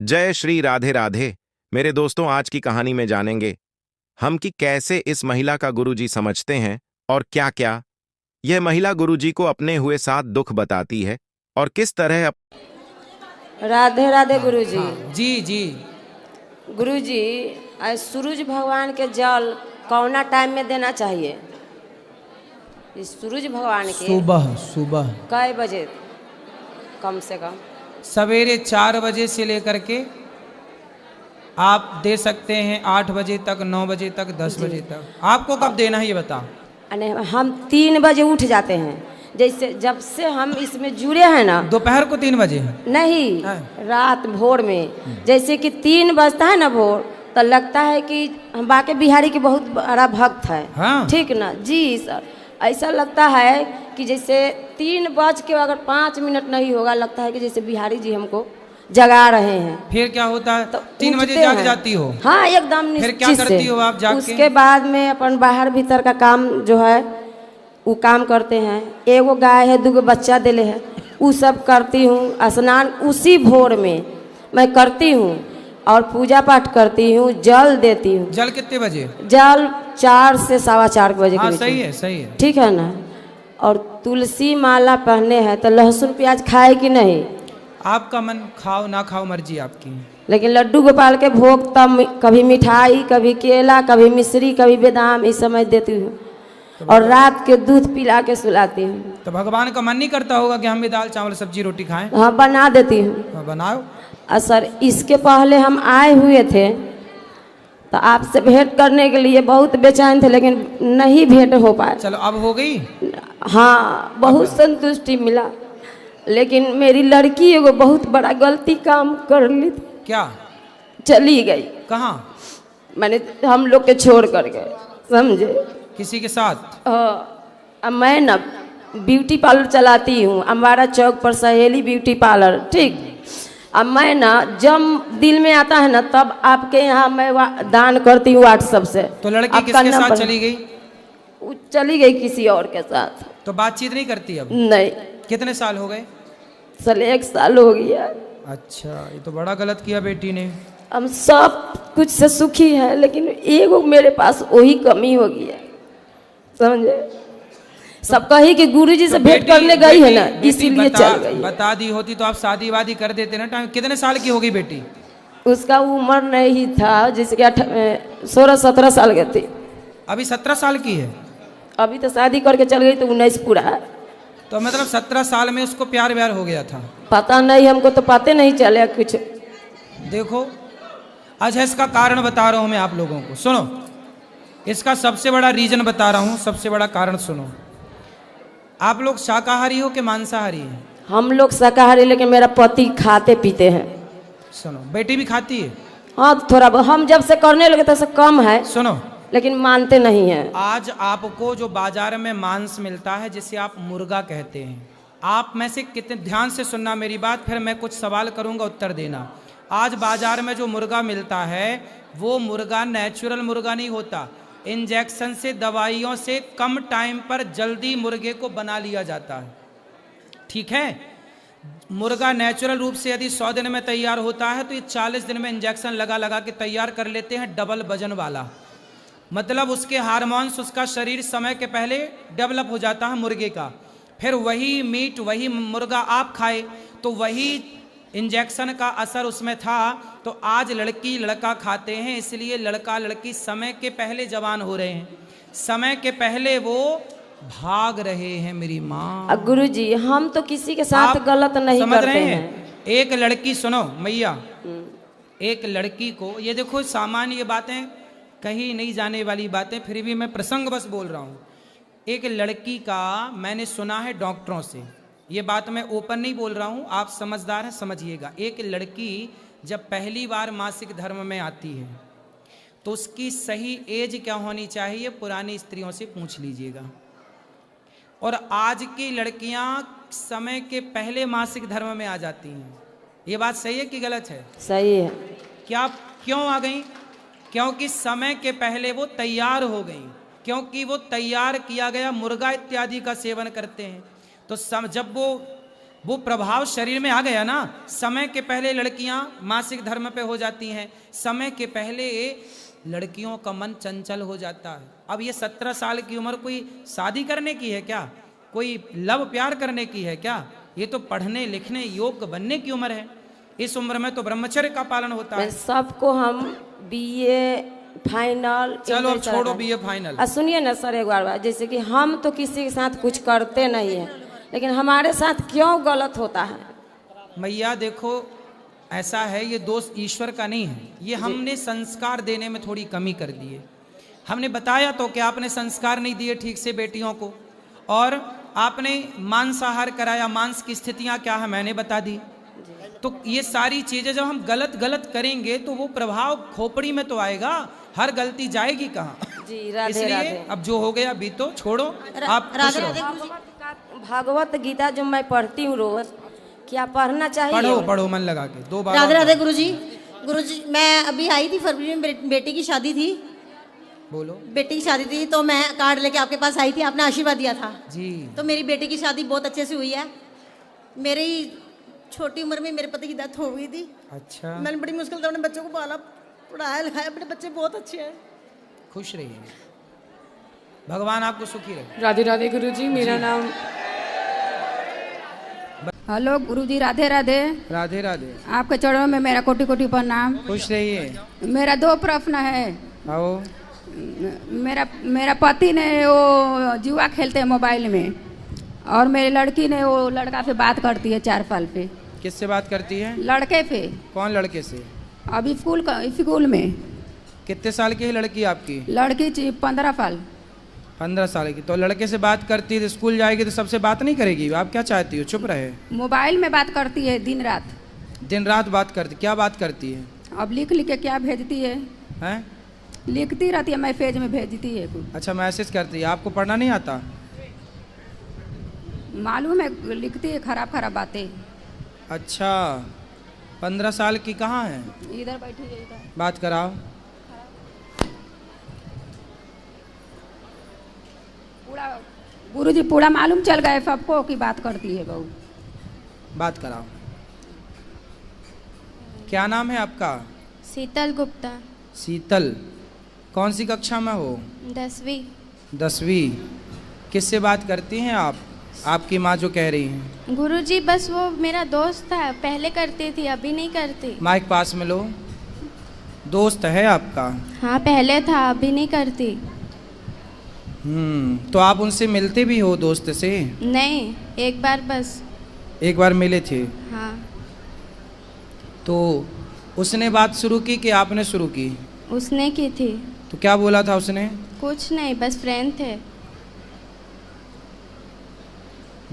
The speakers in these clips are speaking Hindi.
जय श्री राधे राधे। मेरे दोस्तों, आज की कहानी में जानेंगे हम कि कैसे इस महिला का गुरुजी समझते हैं और क्या क्या यह महिला गुरुजी को अपने हुए साथ दुख बताती है और किस तरह राधे राधे हाँ, गुरुजी। हाँ, जी जी। गुरुजी, आज सूरज भगवान के जल कौना टाइम में देना चाहिए? इस सूरज भगवान के सुबह सुबह कै बजे कम से कम? सवेरे 4 बजे से लेकर के आप दे सकते हैं 8 बजे तक, 9 बजे तक, 10 बजे तक। आपको कब देना है ये बताओ। अने हम 3 बजे उठ जाते हैं। जैसे जब से हम इसमें जुड़े हैं ना, दोपहर को 3 बजे नहीं, हाँ। रात भोर में जैसे कि 3 बजता है ना भोर, तो लगता है कि हम बाके बिहारी के बहुत बड़ा भक्त है। हाँ। ठीक ना जी सर। ऐसा लगता है कि जैसे 3 बज के अगर 5 मिनट नहीं होगा, लगता है कि जैसे बिहारी जी हमको जगा रहे हैं। फिर क्या होता है? तो 3 बजे उठते जाग हैं। जाती हो? हाँ, एकदम फिर निश्चित क्या से। करती हो आप जाग के? उसके बाद में अपन बाहर भीतर का काम जो है वो काम करते हैं। एगो गाय है, 2 बच्चा दिले है, वो सब करती हूँ। स्नान उसी भोर में मैं करती हूँ और पूजा पाठ करती हूँ, जल देती हूँ। जल कितने बजे? जल 4 से 4:15 बजे के हाँ, बीच में। सही है, सही है। ठीक है ना। और तुलसी माला पहने हैं तो लहसुन प्याज खाए कि नहीं? आपका मन, खाओ ना खाओ मर्जी आपकी। लेकिन लड्डू गोपाल के भोग तब कभी मिठाई, कभी केला, कभी मिश्री, कभी बादाम, इस समय देती हूँ। और रात के दूध पिला के सुलाती हूँ। तो भगवान का मन नहीं करता होगा कि हम भी दाल चावल सब्जी रोटी खाएं? हाँ, बना देती हूँ। हाँ, बनाओ। सर, इसके पहले हम आए हुए थे तो आपसे भेंट करने के लिए बहुत बेचैन थे, लेकिन नहीं भेंट हो पाए। चलो, अब हो गई। हाँ, बहुत संतुष्टि मिला। लेकिन मेरी लड़की एगो बहुत बड़ा गलती काम कर ली थी। क्या? चली गई। कहाँ? मैंने हम लोग के छोड़ कर गए, समझे? किसी के साथ? अब मैं ना ब्यूटी पार्लर चलाती हूँ, अम्बारा चौक पर सहेली ब्यूटी पार्लर। ठीक। अब मैं ना जब दिल में आता है ना, तब आपके यहाँ मैं दान करती हूँ व्हाट्सएप से। तो लड़की आपका किसके साथ नंबर- चली गई? वो चली गई किसी और के साथ। तो बातचीत नहीं करती अब? नहीं, कितने साल हो गए? साले 1 साल हो गया। अच्छा, ये तो बड़ा गलत किया बेटी ने। हम सब कुछ से सुखी है, लेकिन एगो मेरे पास वही कमी हो गई है, समझे? सब कही कि गुरुजी से भेंट करने गई है ना, इसीलिए चल गई है। बता दी होती तो आप शादी वादी कर देते ना टाइम। कितने साल की हो गई बेटी? उसका उम्र नहीं था, जैसे कि 16-17 साल के थी। अभी 17 साल की है? अभी तो शादी करके चल गई तो 19 पूरा है। तो मतलब 17 साल में उसको प्यार व्यार हो गया था? पता नहीं, हमको तो पता नहीं चले कुछ। देखो, अच्छा, इसका कारण बता रहा हूं मैं आप लोगों को, सुनो। इसका सबसे बड़ा रीजन बता रहा हूं, सबसे बड़ा कारण सुनो। आप लोग शाकाहारी हो कि मांसाहारी है? हम लोग शाकाहारी, लेकिन मेरा पति खाते पीते हैं। सुनो, बेटी भी खाती है? हाँ, थोड़ा हम जब से करने लगे तब से कम है, सुनो, लेकिन मानते नहीं हैं। आज आपको जो बाजार में मांस मिलता है, जिसे आप मुर्गा कहते हैं, आप में से कितने, ध्यान से सुनना मेरी बात, फिर मैं कुछ सवाल करूंगा, उत्तर देना। आज बाजार में जो मुर्गा मिलता है वो मुर्गा नेचुरल मुर्गा नहीं होता। इंजेक्शन से, दवाइयों से कम टाइम पर जल्दी मुर्गे को बना लिया जाता है। ठीक है? मुर्गा नेचुरल रूप से यदि 100 दिन में तैयार होता है तो ये 40 दिन में इंजेक्शन लगा लगा के तैयार कर लेते हैं, डबल वजन वाला। मतलब उसके हार्मोन्स, उसका शरीर समय के पहले डेवलप हो जाता है मुर्गे का। फिर वही मीट, वही मुर्गा आप खाए तो वही इंजेक्शन का असर उसमें था। तो आज लड़की लड़का खाते हैं, इसलिए लड़का लड़की समय के पहले जवान हो रहे हैं, समय के पहले वो भाग रहे हैं। मेरी माँ, गुरुजी, हम तो किसी के साथ आप गलत नहीं समझ करते रहे हैं। हैं? एक लड़की, सुनो मैया, एक लड़की को, ये देखो सामान्य बातें, कहीं नहीं जाने वाली बातें, फिर भी मैं प्रसंग बस बोल रहा हूँ। एक लड़की का मैंने सुना है डॉक्टरों से, ये बात मैं ओपन नहीं बोल रहा हूँ, आप समझदार हैं, समझिएगा। एक लड़की जब पहली बार मासिक धर्म में आती है तो उसकी सही एज क्या होनी चाहिए, पुरानी स्त्रियों से पूछ लीजिएगा। और आज की लड़कियां समय के पहले मासिक धर्म में आ जाती हैं। ये बात सही है कि गलत है? सही है। क्या, क्यों आ गई? क्योंकि समय के पहले वो तैयार हो गई, क्योंकि वो तैयार किया गया मुर्गा इत्यादि का सेवन करते हैं। तो जब वो वो प्रभाव शरीर में आ गया ना। समय के पहले लड़कियां मासिक धर्म पे हो जाती हैं, समय के पहले लड़कियों का मन चंचल हो जाता है। अब ये 17 साल की उम्र कोई शादी करने की है क्या? कोई लव प्यार करने की है क्या? ये तो पढ़ने लिखने योग्य बनने की उम्र है। इस उम्र में तो ब्रह्मचर्य का पालन होता है। सबको हम बीए फाइनल, चलो अब छोड़ो बीए फाइनल। सुनिए ना सर एक बार, जैसे कि हम तो किसी के साथ कुछ करते नहीं है, लेकिन हमारे साथ क्यों गलत होता है? मैया देखो ऐसा है, ये दोष ईश्वर का नहीं है, ये हमने संस्कार देने में थोड़ी कमी कर दी है। हमने बताया तो कि आपने संस्कार नहीं दिए ठीक से बेटियों को, और आपने मांसाहार कराया, मांस की स्थितियां क्या है मैंने बता दी। तो ये सारी चीजें जब हम गलत गलत करेंगे तो वो प्रभाव खोपड़ी में तो आएगा, हर गलती जाएगी कहाँ? जी राधे इसलिए राधे। अब जो हो गया बीतो, छोड़ो आप खुश रहो। भगवत गीता जो मैं पढ़ती हूँ रोज, क्या पढ़ना चाहिए? पढ़ो पढ़ो मन लगा के 2 बार। राधे राधे गुरुजी। गुरुजी मैं अभी आई थी फरवरी में, बेटी की शादी थी। बोलो। बेटी की शादी थी तो मैं कार्ड लेके आपके पास आई थी, आपने आशीर्वाद दिया था जी। तो मेरी बेटी की शादी बहुत अच्छे से हुई है। मेरी छोटी उम्र में मेरे पति की डेथ हो गई थी। अच्छा। मैंने बड़ी मुश्किल से अपने बच्चों को पाला, पढ़ाया लिखाया, अपने बच्चे बहुत अच्छे हैं। खुश रहिए, भगवान आपको सुखी रहे। राधे राधे गुरुजी। मेरा नाम हेलो गुरुजी। राधे राधे। राधे राधे। आपके चरणों में मेरा कोटि कोटि प्रणाम। खुश रहिए। मेरा 2 प्रश्न है। आओ। मेरा पति ने वो जुआ खेलते हैं मोबाइल में, और मेरी लड़की ने वो लड़का से बात करती है 4 साल पे। किससे बात करती है? लड़के पे। कौन लड़के से? अभी स्कूल में। कितने साल की है लड़की आपकी? लड़की 15 साल। 15 साल की। तो लड़के से बात करती है तो स्कूल जाएगी तो सबसे बात नहीं करेगी? आप क्या चाहती हो, चुप रहे? मोबाइल में बात करती है दिन रात। दिन रात बात करती? क्या बात करती है? अब लिख लिख के क्या भेजती है? हैं? लिखती रहती है, मैसेज में भेजती है कुछ। अच्छा मैसेज करती है। आपको पढ़ना नहीं आता? मालूम है, लिखती है खराब खराब बातें। अच्छा 15 साल की कहाँ है? इधर बैठी है इधर। बात कराओ। पूरा गुरुजी पूरा मालूम चल गए सबको कि बात करती है बहू। बात कराओ। क्या नाम है आपका? शीतल गुप्ता। शीतल। कौन सी कक्षा में हो? 10वीं। 10वीं। किससे बात करती हैं आप? आपकी माँ जो कह रही हैं। गुरुजी बस वो मेरा दोस्त था, पहले करती थी अभी नहीं करती। माइक पास में लो। दोस्त है आपका? हाँ पहले था, अभी नहीं करती। तो आप उनसे मिलते भी हो दोस्त से? नहीं, एक बार बस। एक बार मिले थे? हाँ। तो उसने बात शुरू की कि आपने शुरू की? उसने की थी। तो क्या बोला था उसने? कुछ नहीं, बस फ्रेंड थे।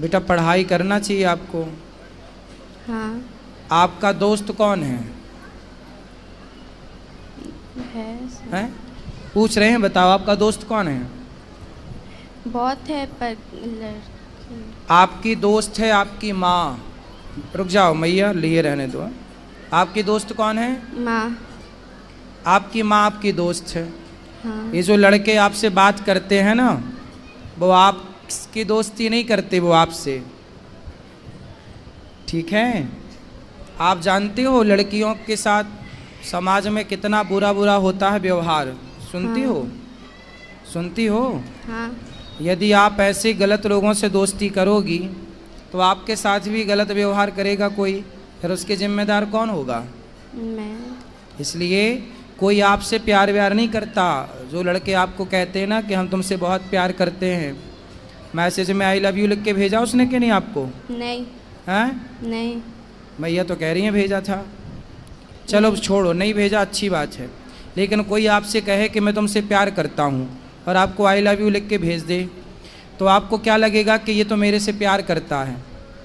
बेटा पढ़ाई करना चाहिए आपको। हाँ। आपका दोस्त कौन है? हैं? पूछ रहे हैं, बताओ आपका दोस्त कौन है? बहुत है पर लड़की। आपकी दोस्त है आपकी माँ। रुक जाओ मैया, लिए रहने दो। आपकी दोस्त कौन है? माँ। आपकी माँ आपकी दोस्त है। हाँ। ये जो लड़के आपसे बात करते हैं ना, वो आपकी दोस्ती नहीं करते, वो आपसे। ठीक है? आप जानते हो लड़कियों के साथ समाज में कितना बुरा बुरा होता है व्यवहार। सुनती हाँ। हो? सुनती हो? हाँ। यदि आप ऐसे गलत लोगों से दोस्ती करोगी तो आपके साथ भी गलत व्यवहार करेगा कोई, फिर उसके जिम्मेदार कौन होगा? मैं। इसलिए कोई आपसे प्यार व्यार नहीं करता। जो लड़के आपको कहते हैं ना कि हम तुमसे बहुत प्यार करते हैं, मैसेज में आई लव यू लिख के भेजा उसने कि नहीं आपको? नहीं। हैं? नहीं। मैया तो कह रही हैं भेजा था। चलो छोड़ो, नहीं भेजा अच्छी बात है। लेकिन कोई आपसे कहे कि मैं तुमसे प्यार करता हूँ और आपको आई लव यू लिख के भेज दे, तो आपको क्या लगेगा कि ये तो मेरे से प्यार करता है।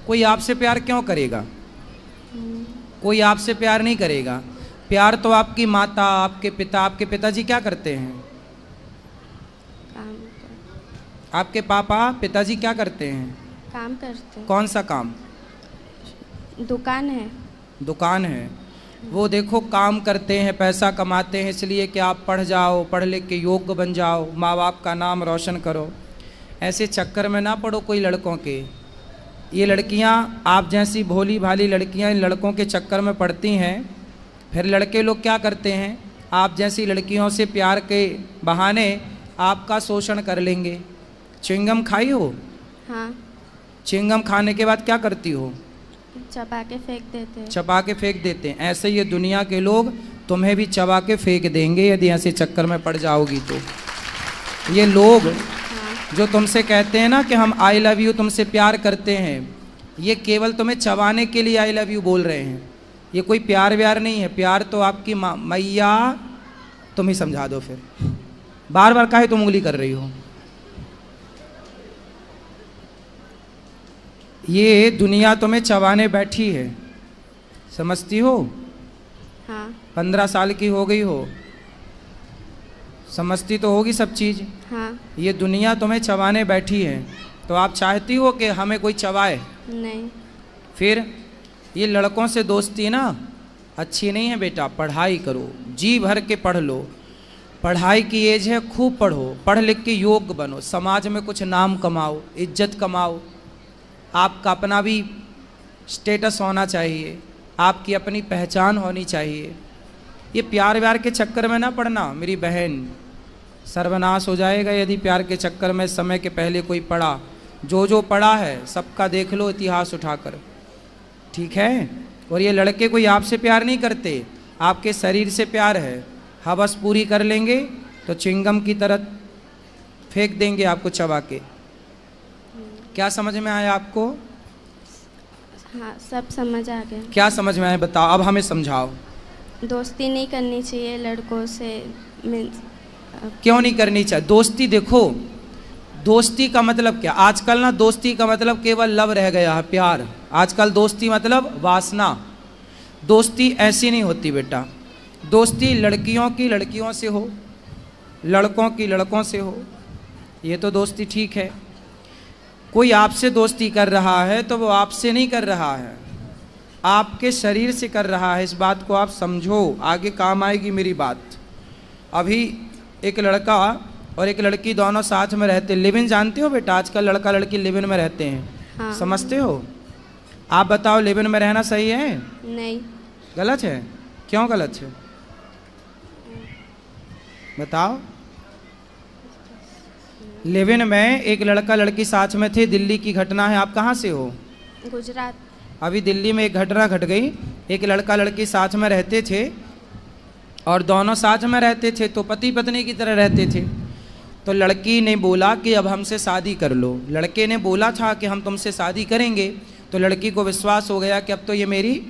कोई आपसे प्यार क्यों करेगा? कोई आपसे प्यार नहीं करेगा। प्यार तो आपकी माता, आपके पिता। आपके पिताजी क्या करते हैं? काम आपके पापा पिताजी क्या करते हैं? काम करते। कौन सा काम? दुकान है। दुकान है। वो देखो काम करते हैं, पैसा कमाते हैं इसलिए कि आप पढ़ जाओ, पढ़ लिख के योग्य बन जाओ, माँ बाप का नाम रोशन करो। ऐसे चक्कर में ना पड़ो कोई लड़कों के। ये लड़कियां, आप जैसी भोली भाली लड़कियां इन लड़कों के चक्कर में पड़ती हैं। फिर लड़के लोग क्या करते हैं, आप जैसी लड़कियों से प्यार के बहाने आपका शोषण कर लेंगे। च्युइंगम खाई हो? हाँ, च्युइंगम खाने के बाद क्या करती हो? चबा के फेंक देते हैं। चबा के फेंक देते हैं। ऐसे ये दुनिया के लोग तुम्हें भी चबा के फेंक देंगे यदि ऐसे चक्कर में पड़ जाओगी तो। ये लोग जो तुमसे कहते हैं ना कि हम आई लव यू तुमसे प्यार करते हैं, ये केवल तुम्हें चबाने के लिए आई लव यू बोल रहे हैं। ये कोई प्यार व्यार नहीं है। प्यार तो आपकी मैया, तुम ही समझा दो फिर। बार बार काहे तुम उंगली कर रही हो? ये दुनिया तुम्हें चबाने बैठी है, समझती हो? हाँ 15 साल की हो गई हो, समझती तो होगी सब चीज़। हाँ। ये दुनिया तुम्हें चबाने बैठी है, तो आप चाहती हो कि हमें कोई चबाए? नहीं। फिर ये लड़कों से दोस्ती ना अच्छी नहीं है बेटा। पढ़ाई करो, जी भर के पढ़ लो। पढ़ाई की एज है, खूब पढ़ो, पढ़ लिख के योग्य बनो, समाज में कुछ नाम कमाओ, इज्जत कमाओ। आपका अपना भी स्टेटस होना चाहिए, आपकी अपनी पहचान होनी चाहिए। ये प्यार व्यार के चक्कर में ना पड़ना मेरी बहन, सर्वनाश हो जाएगा यदि प्यार के चक्कर में समय के पहले कोई पड़ा। जो पड़ा है सबका देख लो इतिहास उठाकर, ठीक है? और ये लड़के कोई आपसे प्यार नहीं करते, आपके शरीर से प्यार है। हवस पूरी कर लेंगे तो चिंगम की तरह फेंक देंगे आपको चबा के। क्या समझ में आया आपको? हाँ, सब समझ आ गया। क्या समझ में आया बताओ, अब हमें समझाओ। दोस्ती नहीं करनी चाहिए लड़कों से। मीन्स क्यों नहीं करनी चाहिए दोस्ती? देखो, दोस्ती का मतलब क्या, आजकल ना दोस्ती का मतलब केवल लव रह गया है, प्यार। आजकल दोस्ती मतलब वासना। दोस्ती ऐसी नहीं होती बेटा। दोस्ती लड़कियों की लड़कियों से हो, लड़कों की लड़कों से हो, ये तो दोस्ती ठीक है। कोई आपसे दोस्ती कर रहा है तो वो आपसे नहीं कर रहा है, आपके शरीर से कर रहा है। इस बात को आप समझो, आगे काम आएगी मेरी बात। अभी एक लड़का और एक लड़की दोनों साथ में रहते, लिव इन जानते हो बेटा? आजकल लड़का लड़की लिव इन में रहते हैं। हाँ। समझते हो? आप बताओ, लिव इन में रहना सही है? नहीं। गलत है? क्यों गलत है बताओ? लिव इन में एक लड़का लड़की साथ में थे, दिल्ली की घटना है। आप कहाँ से हो? गुजरात। अभी दिल्ली में एक घटना घट गई। एक लड़का लड़की साथ में रहते थे और दोनों साथ में रहते थे तो पति पत्नी की तरह रहते थे। तो लड़की ने बोला कि अब हमसे शादी कर लो। लड़के ने बोला था कि हम तुमसे शादी करेंगे। तो लड़की को विश्वास हो गया कि अब तो ये मेरी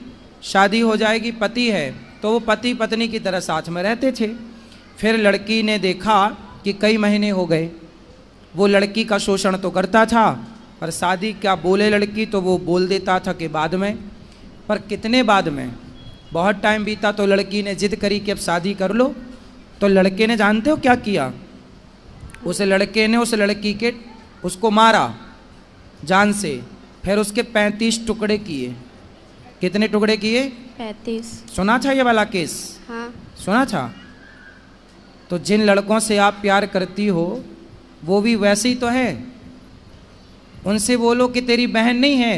शादी हो जाएगी, पति है। तो वो पति पत्नी की तरह साथ में रहते थे। फिर लड़की ने देखा कि कई महीने हो गए, वो लड़की का शोषण तो करता था, पर शादी क्या बोले लड़की तो वो बोल देता था कि बाद में। पर कितने बाद में? बहुत टाइम बीता तो लड़की ने जिद करी कि अब शादी कर लो। तो लड़के ने जानते हो क्या किया? उस लड़के ने उस लड़की के उसको मारा जान से, फिर उसके 35 टुकड़े किए। कितने टुकड़े किए? 35। सुना था ये वाला केस? हाँ। सुना था? तो जिन लड़कों से आप प्यार करती हो वो भी वैसे ही तो है। उनसे बोलो कि तेरी बहन नहीं है,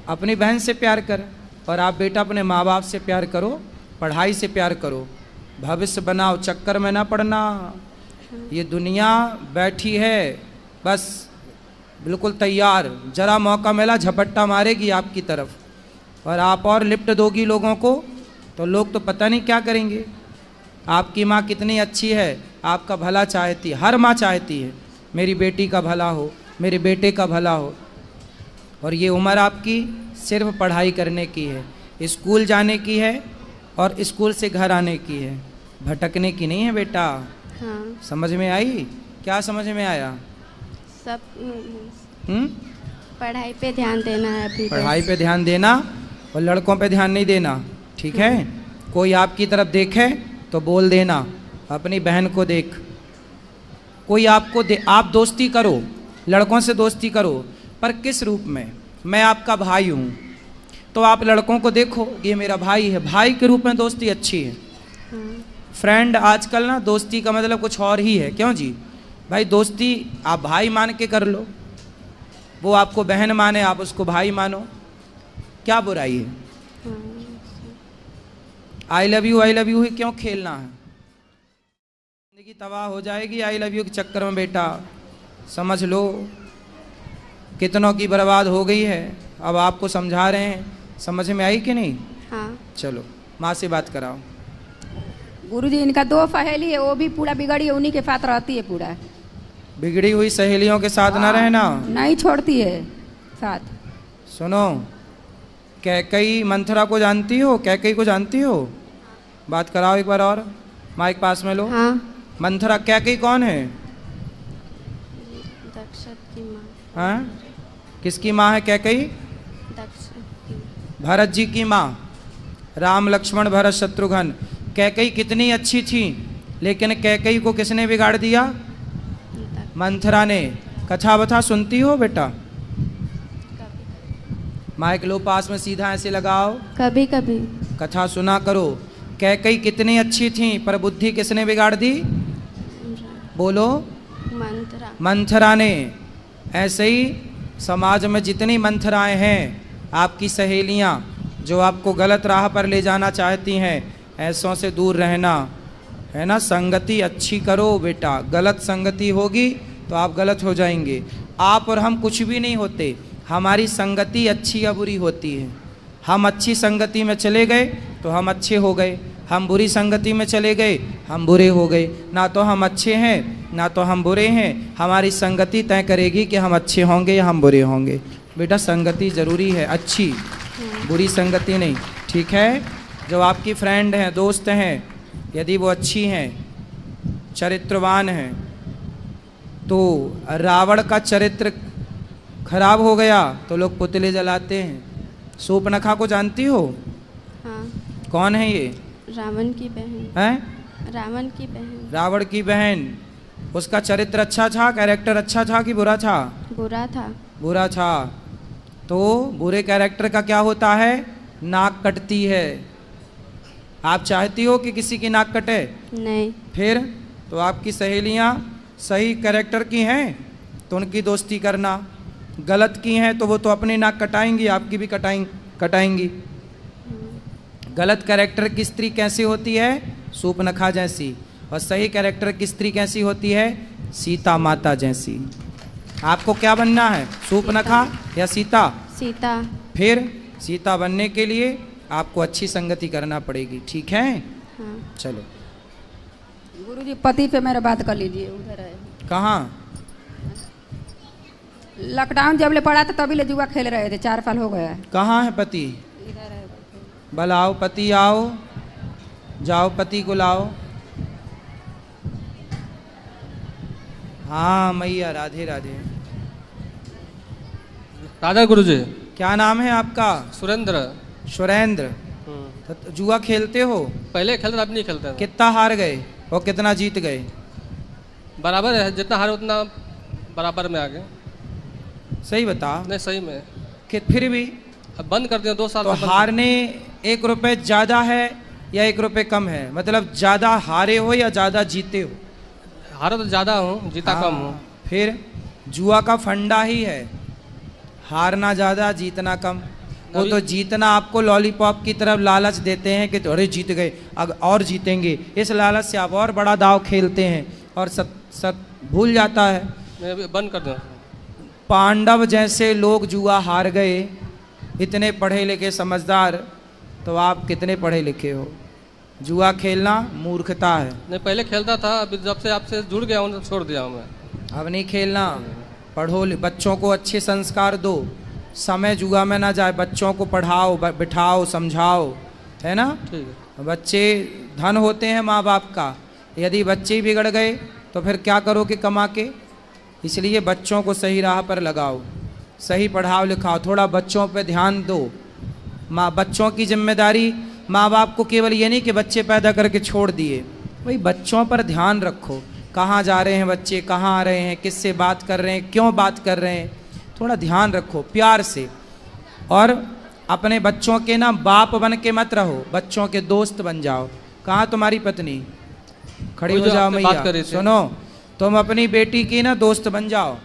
अपनी बहन से प्यार कर। और आप बेटा अपने माँ बाप से प्यार करो, पढ़ाई से प्यार करो, भविष्य बनाओ, चक्कर में ना पड़ना। ये दुनिया बैठी है बस बिल्कुल तैयार, जरा मौका मिला झपट्टा मारेगी आपकी तरफ, और आप और लिफ्ट दोगी लोगों को तो लोग तो पता नहीं क्या करेंगे। आपकी माँ कितनी अच्छी है, आपका भला चाहती है, हर माँ चाहती है मेरी बेटी का भला हो, मेरे बेटे का भला हो। और ये उम्र आपकी सिर्फ पढ़ाई करने की है, स्कूल जाने की है और स्कूल से घर आने की है, भटकने की नहीं है बेटा। हाँ। समझ में आई? क्या समझ में आया? सब हम्म? पढ़ाई पे ध्यान देना है अभी। पढ़ाई पे ध्यान देना और लड़कों पे ध्यान नहीं देना, ठीक है? कोई आपकी तरफ देखे तो बोल देना, अपनी बहन को देख। कोई आपको आप दोस्ती करो, लड़कों से दोस्ती करो, पर किस रूप में? मैं आपका भाई हूँ तो आप लड़कों को देखो ये मेरा भाई है, भाई के रूप में दोस्ती अच्छी है। हाँ। फ्रेंड आजकल ना दोस्ती का मतलब कुछ और ही है। क्यों जी? भाई दोस्ती आप भाई मान के कर लो, वो आपको बहन माने, आप उसको भाई मानो, क्या बुराई है? आई लव यू ही क्यों खेलना है? जिंदगी तबाह हो जाएगी आई लव यू के चक्कर में बेटा, समझ लो कितनों की बर्बाद हो गई है। अब आपको समझा रहे हैं, समझ में आई कि नहीं? हाँ। चलो माँ से बात कराओ। गुरुजी इनका 2 सहेली है, वो भी पूरा बिगड़ी है, उन्हीं के साथ रहती है पूरा। बिगड़ी हुई सहेलियों के साथ ना रहना, नहीं छोड़ती है साथ। सुनो, कैकई मंथरा को जानती हो? कैकई को जानती हो? बात कराओ एक बार और, माइक पास में लो। हाँ। मंथरा कैकई कौन है? दक्ष की माँ। हाँ, किसकी माँ है कैकई? दक्ष की। भरत जी की माँ, राम लक्ष्मण भरत शत्रुघ्न। कैकई कितनी अच्छी थी, लेकिन कैकई को किसने बिगाड़ दिया? मंथरा ने। कथा बथा सुनती हो बेटा? माइक लो पास में, सीधा ऐसे लगाओ। कभी कभी। कथा सुना करो। कैकई कितनी अच्छी थी, पर बुद्धि किसने बिगाड़ दी? बोलो। मंत्रा। मंथरा ने। ऐसे ही समाज में जितनी मंथराएं हैं, आपकी सहेलियां जो आपको गलत राह पर ले जाना चाहती हैं, ऐसों से दूर रहना, है ना। संगति अच्छी करो बेटा, गलत संगति होगी तो आप गलत हो जाएंगे। आप और हम कुछ भी नहीं होते, हमारी संगति अच्छी या बुरी होती है। हम अच्छी संगति में चले गए तो हम अच्छे हो गए, हम बुरी संगति में चले गए हम बुरे हो गए। ना तो हम अच्छे हैं ना तो हम बुरे हैं, हमारी संगति तय करेगी कि हम अच्छे होंगे या हम बुरे होंगे। बेटा संगति ज़रूरी है, अच्छी, बुरी संगति नहीं, ठीक है। जो आपकी फ्रेंड हैं, दोस्त हैं, यदि वो अच्छी हैं, चरित्रवान हैं, तो रावण का चरित्र खराब हो गया तो लोग पुतले जलाते हैं। सूपनखा को जानती हो? हाँ। कौन है ये? रावण की बहन। हैं? रावण की बहन। रावण की बहन। उसका चरित्र अच्छा था, कैरेक्टर अच्छा था कि बुरा था? बुरा था। बुरा था। तो बुरे कैरेक्टर का क्या होता है? नाक कटती है। आप चाहती हो कि किसी की नाक कटे? नहीं। फिर तो आपकी सहेलियां सही कैरेक्टर की हैं तो उनकी दोस्ती करना, गलत की हैं तो वो तो अपनी नाक कटाएंगी, आपकी भी कटाएंगी। गलत कैरेक्टर की स्त्री कैसी होती है? सूपनखा जैसी। और सही कैरेक्टर की स्त्री कैसी होती है? सीता माता जैसी। आपको क्या बनना है, सूपनखा या सीता? सीता। फिर सीता बनने के लिए आपको अच्छी संगति करना पड़ेगी, ठीक है। हाँ। चलो। गुरुजी पति पे मेरा बात कर लीजिए, उधर है। कहाँ? लॉकडाउन जब ले पड़ा था तभी ले जुआ खेल रहे थे, 4 साल हो गया। कहाँ है पति? इधर है। बुलाओ पति, आओ, जाओ पति को लाओ। हाँ मैया, राधे राधे। राधा गुरुजी। क्या नाम है आपका? सुरेंद्र। सुरेंद्र। तो जुआ खेलते हो? पहले खेलते, अब नहीं खेलते। कितना हार गए और कितना जीत गए? बराबर है, जितना हारे उतना बराबर में आ गए। सही बता। नहीं सही में। कि फिर भी अब बंद कर दिया 2 साल तो से बंद हारने 1 रुपए ज़्यादा है या 1 रुपए कम है? मतलब ज़्यादा हारे हो या ज़्यादा जीते हो? हारा तो ज़्यादा हूँ, जीता कम हूँ। फिर जुआ का फंडा ही है, हारना ज़्यादा जीतना कम। वो तो जीतना आपको लॉलीपॉप की तरफ लालच देते हैं कि अरे जीत गए अब और जीतेंगे, इस लालच से आप और बड़ा दाव खेलते हैं और सब भूल जाता है। मैं अभी बंद कर दूँ। पांडव जैसे लोग जुआ हार गए, इतने पढ़े लिखे समझदार, तो आप कितने पढ़े लिखे हो? जुआ खेलना मूर्खता है। नहीं पहले खेलता था, अभी जब से आपसे जुड़ गया हूँ तो छोड़ दिया हूँ मैं। अब नहीं खेलना। पढ़ो, बच्चों को अच्छे संस्कार दो, समय जुआ में ना जाए। बच्चों को पढ़ाओ, बिठाओ, समझाओ, है ना। ठीक है। बच्चे धन होते हैं माँ बाप का, यदि बच्चे बिगड़ गए तो फिर क्या करोगे कमा के? इसलिए बच्चों को सही राह पर लगाओ, सही पढ़ाओ लिखाओ, थोड़ा बच्चों पे ध्यान दो। बच्चों की जिम्मेदारी माँ बाप को केवल ये नहीं कि बच्चे पैदा करके छोड़ दिए, भाई बच्चों पर ध्यान रखो। कहाँ जा रहे हैं बच्चे, कहाँ आ रहे हैं, किससे बात कर रहे हैं, क्यों बात कर रहे हैं, थोड़ा ध्यान रखो प्यार से। और अपने बच्चों के ना बाप बन के मत रहो, बच्चों के दोस्त बन जाओ। कहाँ तुम्हारी पत्नी? खड़ी हो जाओ मैया, सुनो, तुम अपनी बेटी की ना दोस्त बन जाओ,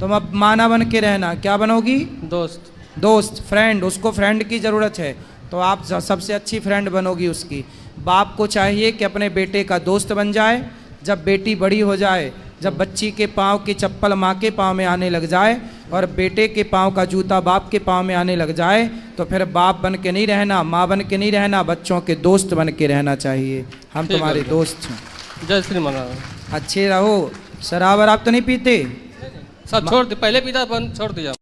तुम अब माना बन के रहना, क्या बनोगी? दोस्त। दोस्त, फ्रेंड, उसको फ्रेंड की ज़रूरत है तो आप सबसे अच्छी फ्रेंड बनोगी उसकी। बाप को चाहिए कि अपने बेटे का दोस्त बन जाए। जब बेटी बड़ी हो जाए, जब बच्ची के पाँव की चप्पल माँ के पाँव में आने लग जाए और बेटे के पाँव का जूता बाप के पाँव में आने लग जाए, तो फिर बाप बन के नहीं रहना, माँ बन के नहीं रहना, बच्चों के दोस्त बन के रहना चाहिए। हम ठीक तुम्हारे है। दोस्त हैं, जय श्री महाराज। अच्छे रहो। शराब वराब तो नहीं पीते? सब छोड़ दी, पहले पीता, बंद छोड़ दिया।